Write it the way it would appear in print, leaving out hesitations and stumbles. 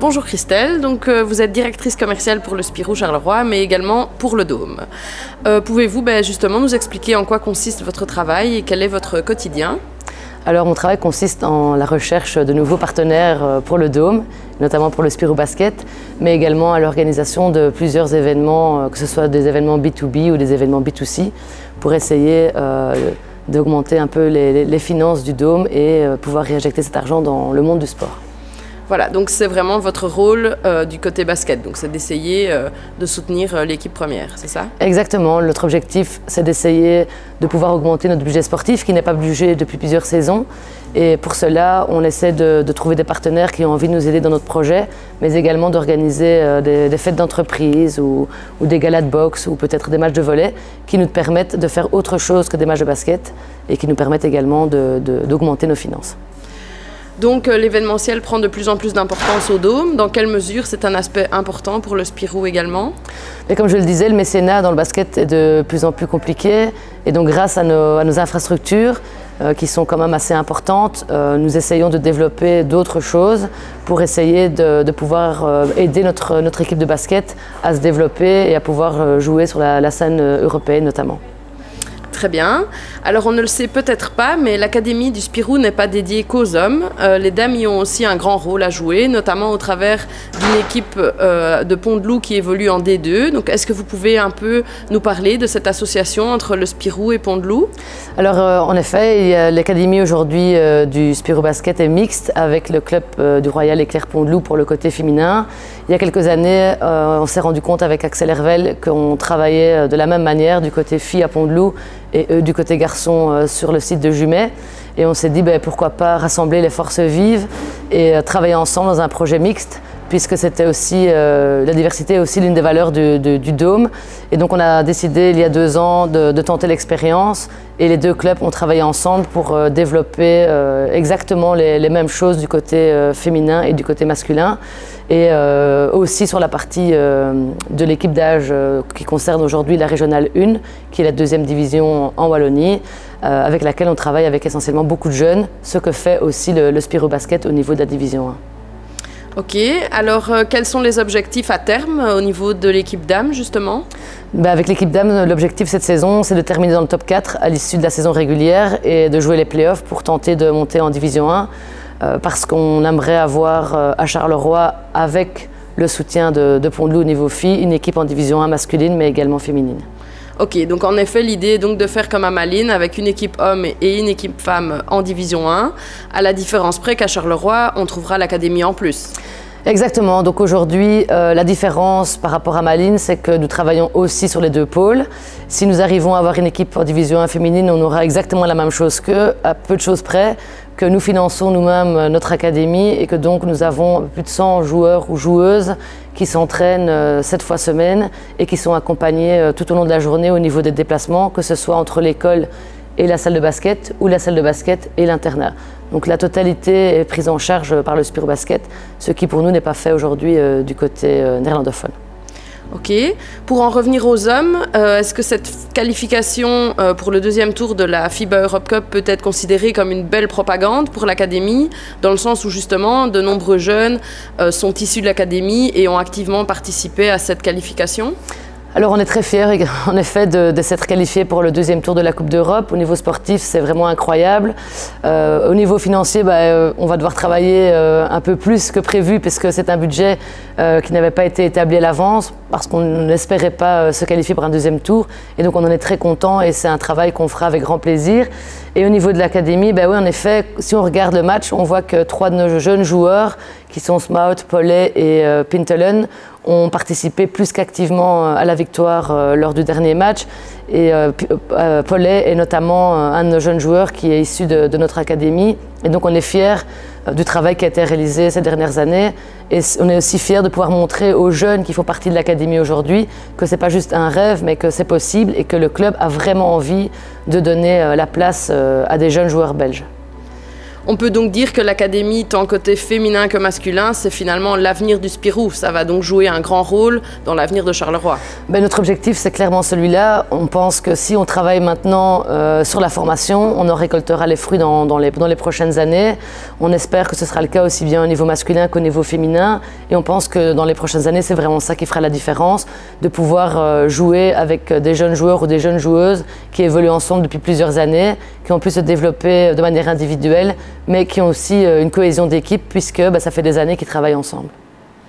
bonjour Christelle, vous êtes directrice commerciale pour le Spirou Charleroi, mais également pour le Dôme. Pouvez-vous justement nous expliquer en quoi consiste votre travail et quel est votre quotidien? Alors mon travail consiste en la recherche de nouveaux partenaires pour le Dôme, notamment pour le Spirou Basket, mais également à l'organisation de plusieurs événements, que ce soit des événements B2B ou des événements B2C, pour essayer d'augmenter un peu les finances du Dôme et pouvoir réinjecter cet argent dans le monde du sport. Voilà, donc c'est vraiment votre rôle du côté basket, donc c'est d'essayer de soutenir l'équipe première, c'est ça? Exactement, notre objectif c'est d'essayer de pouvoir augmenter notre budget sportif qui n'est pas bougé depuis plusieurs saisons, et pour cela on essaie de trouver des partenaires qui ont envie de nous aider dans notre projet, mais également d'organiser des fêtes d'entreprise ou des galas de boxe ou peut-être des matchs de volley qui nous permettent de faire autre chose que des matchs de basket et qui nous permettent également d'augmenter nos finances. Donc l'événementiel prend de plus en plus d'importance au Dôme. Dans quelle mesure c'est un aspect important pour le Spirou également? Et comme je le disais, le mécénat dans le basket est de plus en plus compliqué. Et donc grâce à nos infrastructures qui sont quand même assez importantes, nous essayons de développer d'autres choses pour essayer de pouvoir aider notre équipe de basket à se développer et à pouvoir jouer sur la scène européenne notamment. Très bien. Alors on ne le sait peut-être pas, mais l'Académie du Spirou n'est pas dédiée qu'aux hommes. Les dames y ont aussi un grand rôle à jouer, notamment au travers d'une équipe de Pont-de-Loup qui évolue en D2. Donc est-ce que vous pouvez un peu nous parler de cette association entre le Spirou et Pont-de-Loup? Alors en effet, l'Académie aujourd'hui du Spirou Basket est mixte avec le club du Royal Éclair Pont-de-Loup pour le côté féminin. Il y a quelques années, on s'est rendu compte avec Axel Hervel qu'on travaillait de la même manière du côté filles à Pont-de-Loup et eux du côté garçon sur le site de Jumet. Et on s'est dit pourquoi pas rassembler les forces vives et travailler ensemble dans un projet mixte, puisque c'était aussi, la diversité est aussi l'une des valeurs du Dôme. Et donc on a décidé il y a 2 ans de tenter l'expérience, et les 2 clubs ont travaillé ensemble pour développer exactement les mêmes choses du côté féminin et du côté masculin. Et aussi sur la partie de l'équipe d'âge qui concerne aujourd'hui la Régionale 1, qui est la 2e division en Wallonie, avec laquelle on travaille avec essentiellement beaucoup de jeunes, ce que fait aussi le Spirou Basket au niveau de la division 1. Ok, alors quels sont les objectifs à terme au niveau de l'équipe dames justement? Avec l'équipe dames, l'objectif cette saison, c'est de terminer dans le top 4 à l'issue de la saison régulière et de jouer les playoffs pour tenter de monter en division 1, parce qu'on aimerait avoir à Charleroi, avec le soutien de Pont-de-Loup au niveau filles, une équipe en division 1 masculine mais également féminine. Ok, donc en effet, l'idée est donc de faire comme à Malines, avec une équipe homme et une équipe femme en division 1, à la différence près qu'à Charleroi, on trouvera l'académie en plus. Exactement, donc aujourd'hui, la différence par rapport à Malines, c'est que nous travaillons aussi sur les 2 pôles. Si nous arrivons à avoir une équipe en division 1 féminine, on aura exactement la même chose qu'eux, à peu de choses près, que nous finançons nous-mêmes notre académie et que donc nous avons plus de 100 joueurs ou joueuses qui s'entraînent 7 fois semaine et qui sont accompagnés tout au long de la journée au niveau des déplacements, que ce soit entre l'école et la salle de basket ou la salle de basket et l'internat. Donc la totalité est prise en charge par le Spirou Basket, ce qui pour nous n'est pas fait aujourd'hui du côté néerlandophone. Ok. Pour en revenir aux hommes, est-ce que cette qualification pour le 2e tour de la FIBA Europe Cup peut être considérée comme une belle propagande pour l'académie, dans le sens où justement de nombreux jeunes sont issus de l'académie et ont activement participé à cette qualification? Alors on est très fiers en effet de s'être qualifiés pour le 2e tour de la Coupe d'Europe. Au niveau sportif, c'est vraiment incroyable. Au niveau financier, on va devoir travailler un peu plus que prévu, puisque c'est un budget qui n'avait pas été établi à l'avance, parce qu'on n'espérait pas se qualifier pour un 2e tour. Et donc on en est très content et c'est un travail qu'on fera avec grand plaisir. Et au niveau de l'académie, oui, en effet, si on regarde le match, on voit que 3 de nos jeunes joueurs, qui sont Smout, Pollet et Pintelen, ont participé plus qu'activement à la victoire lors du dernier match. Et Pollet est notamment un de nos jeunes joueurs qui est issu de notre académie. Et donc on est fiers du travail qui a été réalisé ces dernières années. Et on est aussi fiers de pouvoir montrer aux jeunes qui font partie de l'académie aujourd'hui que ce n'est pas juste un rêve, mais que c'est possible et que le club a vraiment envie de donner la place à des jeunes joueurs belges. On peut donc dire que l'académie, tant côté féminin que masculin, c'est finalement l'avenir du Spirou. Ça va donc jouer un grand rôle dans l'avenir de Charleroi. Notre objectif, c'est clairement celui-là. On pense que si on travaille maintenant sur la formation, on en récoltera les fruits dans les prochaines années. On espère que ce sera le cas aussi bien au niveau masculin qu'au niveau féminin. Et on pense que dans les prochaines années, c'est vraiment ça qui fera la différence, de pouvoir jouer avec des jeunes joueurs ou des jeunes joueuses qui évoluent ensemble depuis plusieurs années, qui ont pu se développer de manière individuelle, mais qui ont aussi une cohésion d'équipe puisque ça fait des années qu'ils travaillent ensemble.